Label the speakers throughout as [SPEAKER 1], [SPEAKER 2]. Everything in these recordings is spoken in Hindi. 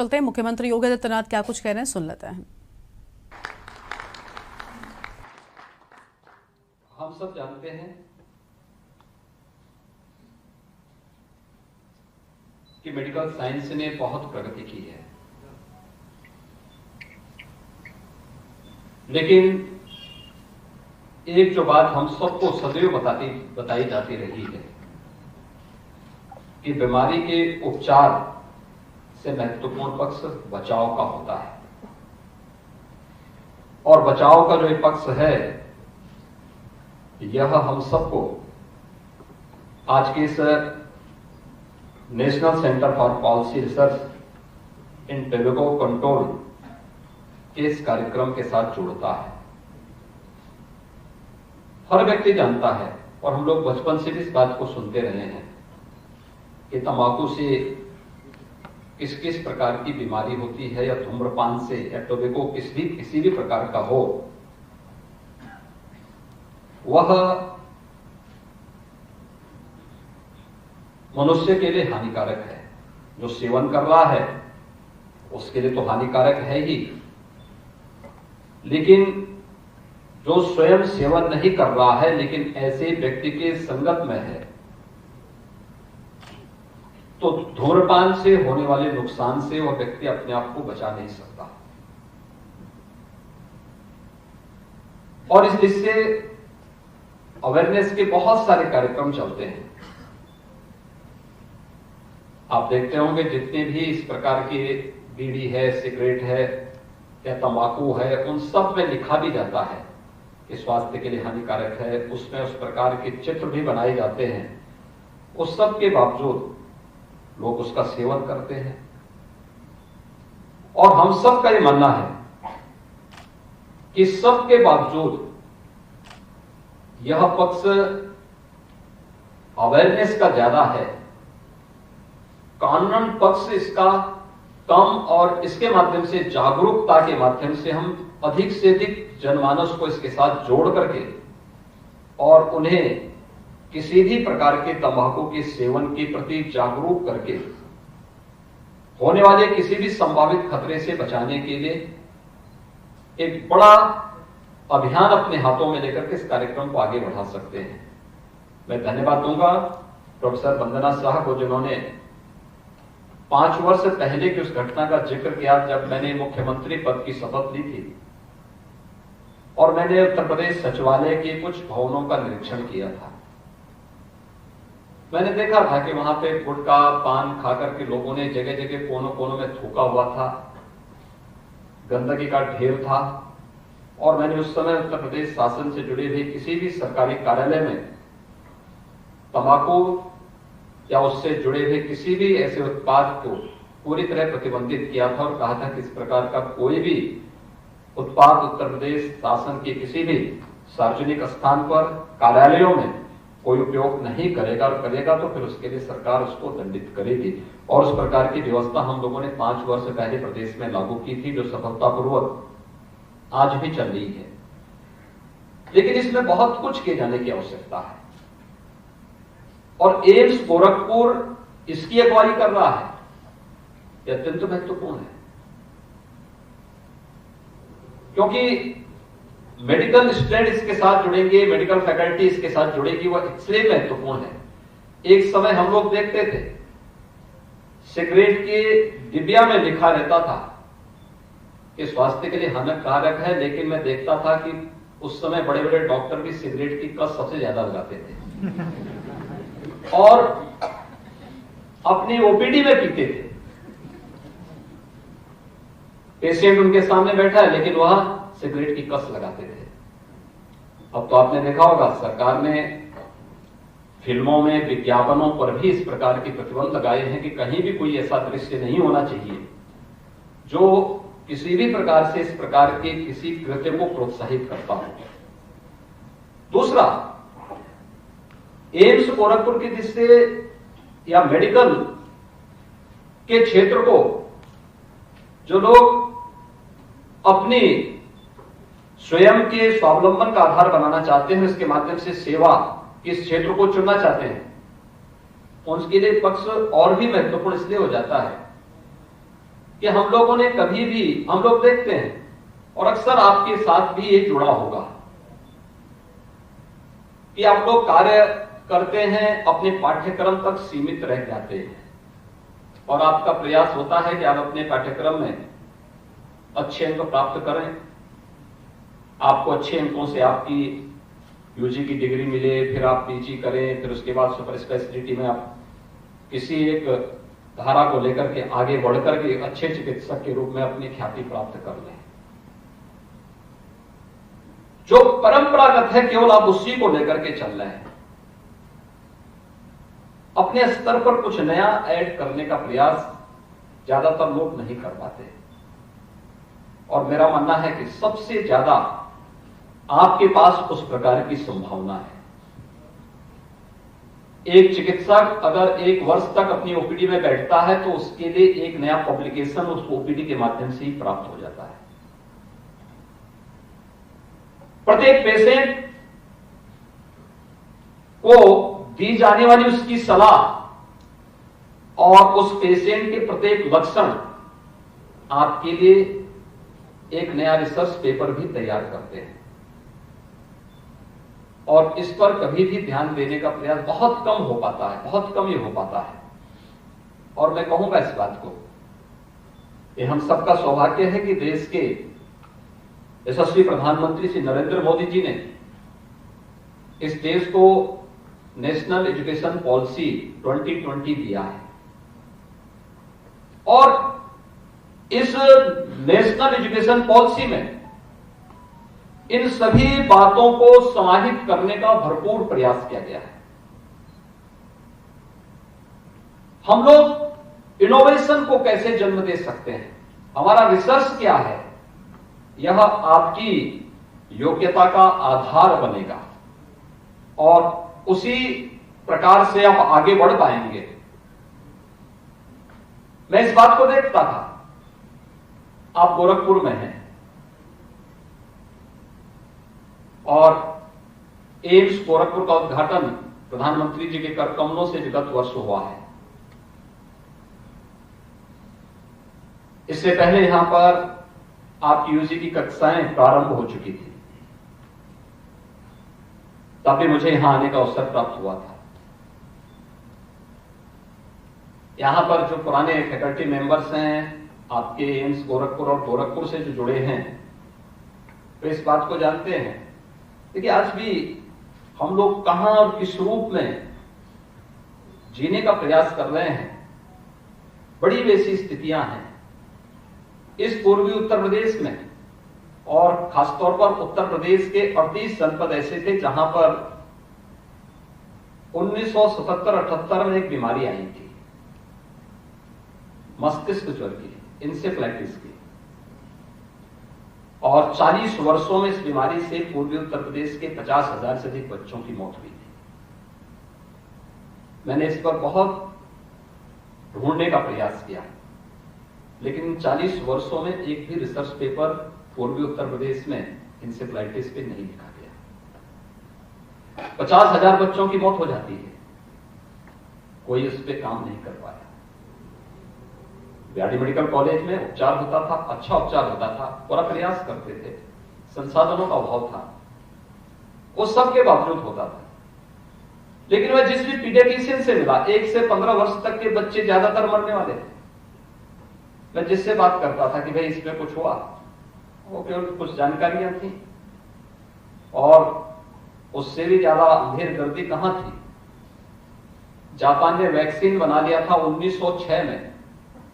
[SPEAKER 1] चलते हैं मुख्यमंत्री योगी आदित्यनाथ क्या कुछ कह रहे हैं, सुन लेते हैं।
[SPEAKER 2] हम सब जानते हैं कि मेडिकल साइंस ने बहुत प्रगति की है, लेकिन एक जो बात हम सबको सदैव बताई जाती रही है कि बीमारी के उपचार से महत्वपूर्ण पक्ष बचाव का होता है, और बचाव का जो एक पक्ष है यह हम सबको आज के इस national centre for policy research in tobacco control के इस कार्यक्रम के साथ जोड़ता है। हर व्यक्ति जानता है और हम लोग बचपन से भी इस बात को सुनते रहे हैं कि तंबाकू से किस किस प्रकार की बीमारी होती है, या धूम्रपान से या टोबैको किसी भी प्रकार का हो, वह मनुष्य के लिए हानिकारक है। जो सेवन कर रहा है उसके लिए तो हानिकारक है ही, लेकिन जो स्वयं सेवन नहीं कर रहा है लेकिन ऐसे व्यक्ति के संगत में है, तो धूम्रपान से होने वाले नुकसान से वह व्यक्ति अपने आप को बचा नहीं सकता। और इससे अवेयरनेस के बहुत सारे कार्यक्रम चलते हैं। आप देखते होंगे जितने भी इस प्रकार के बीड़ी है, सिगरेट है या तंबाकू है, उन सब में लिखा भी जाता है कि स्वास्थ्य के लिए हानिकारक है। उसमें उस प्रकार के चित्र भी बनाए जाते हैं। उस सब के बावजूद लोग उसका सेवन करते हैं, और हम सब का ये मानना है कि सब के बावजूद यह पक्ष अवेयरनेस का ज्यादा है, कानूनन पक्ष इसका कम, और इसके माध्यम से जागरूकता के माध्यम से हम अधिक से अधिक जनमानस को इसके साथ जोड़ करके और उन्हें किसी भी प्रकार के तंबाकू के सेवन के प्रति जागरूक करके होने वाले किसी भी संभावित खतरे से बचाने के लिए एक बड़ा अभियान अपने हाथों में लेकर के इस कार्यक्रम को आगे बढ़ा सकते हैं। मैं धन्यवाद दूंगा प्रोफेसर वंदना शाह को, जिन्होंने 5 वर्ष पहले की उस घटना का जिक्र किया जब मैंने मुख्यमंत्री पद की शपथ ली थी और मैंने उत्तर प्रदेश सचिवालय के कुछ भवनों का निरीक्षण किया था। मैंने देखा था कि वहां पे गुटखा पान खाकर के लोगों ने जगह जगह कोनों कोनों में थूका हुआ था, गंदगी का ढेर था, और मैंने उस समय उत्तर प्रदेश शासन से जुड़े हुए किसी भी सरकारी कार्यालय में तंबाकू या उससे जुड़े हुए किसी भी ऐसे उत्पाद को पूरी तरह प्रतिबंधित किया था और कहा था कि इस प्रकार का कोई भी उत्पाद उत्तर प्रदेश शासन के किसी भी सार्वजनिक स्थान पर, कार्यालयों में कोई उपयोग नहीं करेगा, और करेगा तो फिर उसके लिए सरकार उसको दंडित करेगी। और उस प्रकार की व्यवस्था हम लोगों ने 5 वर्ष पहले प्रदेश में लागू की थी, जो सफलतापूर्वक आज भी चल रही है। लेकिन इसमें बहुत कुछ किए जाने की आवश्यकता है, और एम्स गोरखपुर इसकी अगुवाई कर रहा है, यह अत्यंत महत्वपूर्ण है, क्योंकि मेडिकल स्टूडेंट इसके साथ जुड़ेंगे, मेडिकल फैकल्टी इसके साथ जुड़ेगी, वह इसलिए महत्वपूर्ण है। एक समय हम लोग देखते थे सिगरेट के डिबिया में लिखा रहता था कि स्वास्थ्य के लिए हानिकारक है, लेकिन मैं देखता था कि उस समय बड़े बड़े डॉक्टर भी सिगरेट की कस सबसे ज्यादा लगाते थे और अपनी ओपीडी में पीते थे। पेशेंट उनके सामने बैठा है लेकिन वह सिगरेट की कस लगाते थे। अब तो आपने देखा होगा सरकार ने फिल्मों में, विज्ञापनों पर भी इस प्रकार की प्रतिबंध लगाए हैं कि कहीं भी कोई ऐसा दृश्य नहीं होना चाहिए जो किसी भी प्रकार से इस प्रकार के किसी कृत्य को प्रोत्साहित करता हो। दूसरा, एम्स गोरखपुर की दृष्टि या मेडिकल के क्षेत्र को जो लोग अपनी स्वयं के स्वावलंबन का आधार बनाना चाहते हैं, इसके माध्यम से सेवा किस क्षेत्र को चुनना चाहते हैं, उनके लिए पक्ष और भी महत्वपूर्ण इसलिए हो जाता है कि हम लोगों ने कभी भी, हम लोग देखते हैं और अक्सर आपके साथ भी ये जुड़ा होगा कि आप लोग कार्य करते हैं, अपने पाठ्यक्रम तक सीमित रह जाते हैं और आपका प्रयास होता है कि आप अपने पाठ्यक्रम में अच्छे अंक प्राप्त करें, आपको अच्छे अंकों से आपकी यूजी की डिग्री मिले, फिर आप पीजी करें, फिर उसके बाद सुपर स्पेशलिटी में आप किसी एक धारा को लेकर के आगे बढ़कर के अच्छे चिकित्सक के रूप में अपनी ख्याति प्राप्त कर लें। जो परंपरागत है केवल आप उसी को लेकर के चल रहे हैं। अपने स्तर पर कुछ नया ऐड करने का प्रयास ज्यादातर लोग नहीं कर पाते और मेरा मानना है कि सबसे ज्यादा आपके पास उस प्रकार की संभावना है। एक चिकित्सक अगर 1 वर्ष तक अपनी ओपीडी में बैठता है तो उसके लिए एक नया पब्लिकेशन उस ओपीडी के माध्यम से ही प्राप्त हो जाता है। प्रत्येक पेशेंट को दी जाने वाली उसकी सलाह और उस पेशेंट के प्रत्येक लक्षण आपके लिए एक नया रिसर्च पेपर भी तैयार करते हैं और इस पर कभी भी ध्यान देने का प्रयास बहुत कम हो पाता है, बहुत कम ही हो पाता है। और मैं कहूंगा इस बात को, ये हम सबका सौभाग्य है कि देश के यशस्वी प्रधानमंत्री श्री नरेंद्र मोदी जी ने इस देश को नेशनल एजुकेशन पॉलिसी 2020 दिया है और इस नेशनल एजुकेशन पॉलिसी में इन सभी बातों को समाहित करने का भरपूर प्रयास किया गया है। हम लोग इनोवेशन को कैसे जन्म दे सकते हैं, हमारा रिसर्च क्या है, यह आपकी योग्यता का आधार बनेगा और उसी प्रकार से आप आगे बढ़ पाएंगे। मैं इस बात को देखता था, आप गोरखपुर में हैं और एम्स गोरखपुर का उद्घाटन प्रधानमंत्री जी के कर कमलों से विगत वर्ष हुआ है। इससे पहले यहां पर आपकी यूजी की कक्षाएं प्रारंभ हो चुकी थी, तब भी मुझे यहां आने का अवसर प्राप्त हुआ था। यहां पर जो पुराने फैकल्टी मेंबर्स हैं आपके एम्स गोरखपुर और गोरखपुर से जो जुड़े हैं वे इस बात को जानते हैं। देखिए, आज भी हम लोग कहां और किस रूप में जीने का प्रयास कर रहे हैं, बड़ी वैसी स्थितियां हैं इस पूर्वी उत्तर प्रदेश में और खासतौर पर उत्तर प्रदेश के 38 जनपद ऐसे थे जहां पर 1977-78 में एक बीमारी आई थी, मस्तिष्क ज्वर की, इंसेफ्लाइटिस की, और 40 वर्षों में इस बीमारी से पूर्वी उत्तर प्रदेश के 50,000 से अधिक बच्चों की मौत हुई थी। मैंने इस पर बहुत ढूंढने का प्रयास किया, लेकिन 40 वर्षों में एक भी रिसर्च पेपर पूर्वी उत्तर प्रदेश में इंसेफ्लाइटिस पे नहीं लिखा गया। 50,000 बच्चों की मौत हो जाती है, कोई इस पे काम नहीं कर पाया। बिहाड़ी मेडिकल कॉलेज में उपचार होता था, अच्छा उपचार होता था, पूरा प्रयास करते थे, संसाधनों का अभाव था, वो सब के बावजूद होता था। लेकिन वह जिस भी पीडियाट्रिशियन से मिला, 1 से 15 वर्ष तक के बच्चे ज्यादातर मरने वाले थे। मैं जिससे बात करता था कि भाई इसमें कुछ हुआ, वो केवल कुछ जानकारियां थी और उससे भी ज्यादा अंधेरगर्दी कहां थी। जापान ने वैक्सीन बना लिया था 1906 में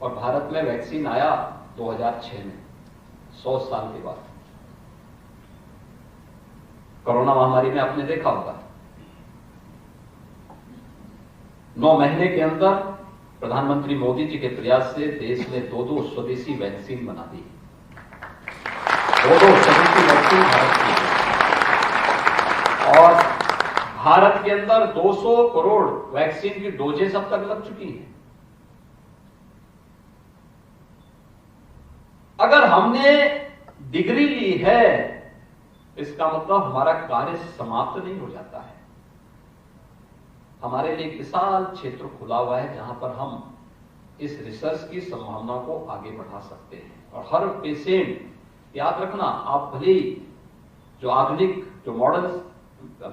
[SPEAKER 2] और भारत में वैक्सीन आया 2006 में, 100 साल के बाद। कोरोना महामारी में आपने देखा होगा 9 महीने के अंदर प्रधानमंत्री मोदी जी के प्रयास से देश ने 2 स्वदेशी वैक्सीन बना दी। 2 स्वदेशी वैक्सीन भारत की, और भारत के अंदर 200 करोड़ वैक्सीन की डोजेस अब तक लग चुकी हैं। अगर हमने डिग्री ली है, इसका मतलब हमारा कार्य समाप्त नहीं हो जाता है। हमारे लिए एक विशाल क्षेत्र खुला हुआ है जहां पर हम इस रिसर्च की संभावना को आगे बढ़ा सकते हैं। और हर पेशेंट, याद रखना, आप भले ही जो आधुनिक जो मॉडर्न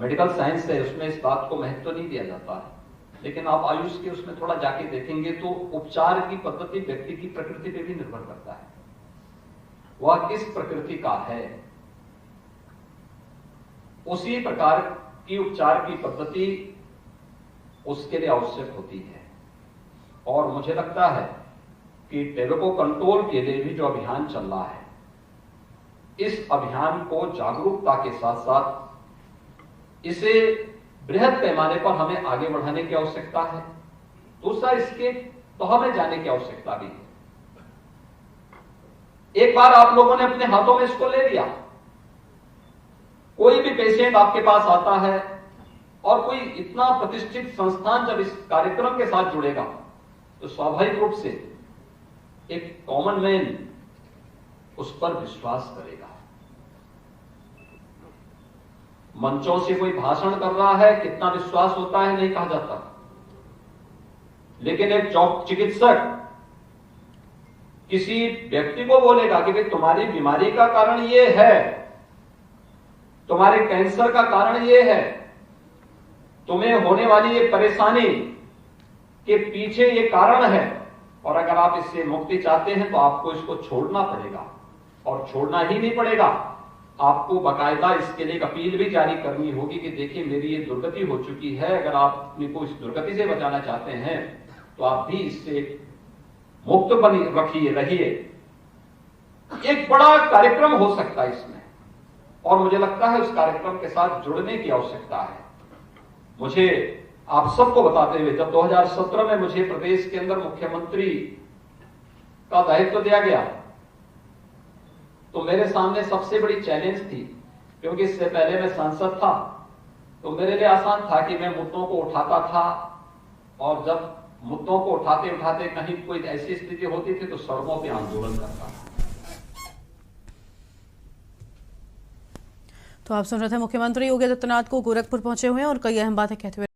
[SPEAKER 2] मेडिकल साइंस है उसमें इस बात को महत्व नहीं दिया जाता है, लेकिन आप आयुष के उसमें थोड़ा जाके देखेंगे तो उपचार की पद्धति व्यक्ति की प्रकृति पे भी निर्भर करता है, वह किस प्रकृति का है, उसी प्रकार की उपचार की पद्धति उसके लिए आवश्यक होती है। और मुझे लगता है कि टेबको कंट्रोल के लिए भी जो अभियान चल रहा है, इस अभियान को जागरूकता के साथ साथ इसे बृहद पैमाने पर हमें आगे बढ़ाने की आवश्यकता है। दूसरा, इसके तह में जाने की आवश्यकता भी है। एक बार आप लोगों ने अपने हाथों में इसको ले लिया, कोई भी पेशेंट आपके पास आता है और कोई इतना प्रतिष्ठित संस्थान जब इस कार्यक्रम के साथ जुड़ेगा तो स्वाभाविक रूप से एक कॉमन मैन उस पर विश्वास करेगा। मंचों से कोई भाषण कर रहा है, कितना विश्वास होता है नहीं कहा जाता, लेकिन एक चिकित्सक किसी व्यक्ति को बोलेगा कि भाई तुम्हारी बीमारी का कारण ये है, तुम्हारे कैंसर का कारण ये है, तुम्हें होने वाली ये परेशानी के पीछे ये कारण है, और अगर आप इससे मुक्ति चाहते हैं तो आपको इसको छोड़ना पड़ेगा। और छोड़ना ही नहीं पड़ेगा, आपको बाकायदा इसके लिए एक अपील भी जारी करनी होगी कि देखिए मेरी ये दुर्गति हो चुकी है, अगर आप अपने को इस दुर्गति से बचाना चाहते हैं तो आप भी इससे मुक्त बनी रहिए। एक बड़ा कार्यक्रम हो सकता है इसमें, और मुझे लगता है उस कार्यक्रम के साथ जुड़ने की आवश्यकता है। मुझे आप सबको बताते हुए, जब 2017 में मुझे प्रदेश के अंदर मुख्यमंत्री का दायित्व दिया गया तो मेरे सामने सबसे बड़ी चैलेंज थी, क्योंकि इससे पहले मैं सांसद था तो मेरे लिए आसान था कि मैं मुद्दों को उठाता था, और जब मुद्दों को उठाते उठाते कहीं कोई ऐसी स्थिति होती थी तो सड़कों पे आंदोलन करता था।
[SPEAKER 1] तो आप सुन रहे थे मुख्यमंत्री योगी आदित्यनाथ को गोरखपुर पहुंचे हुए हैं और कई अहम बातें कहते हुए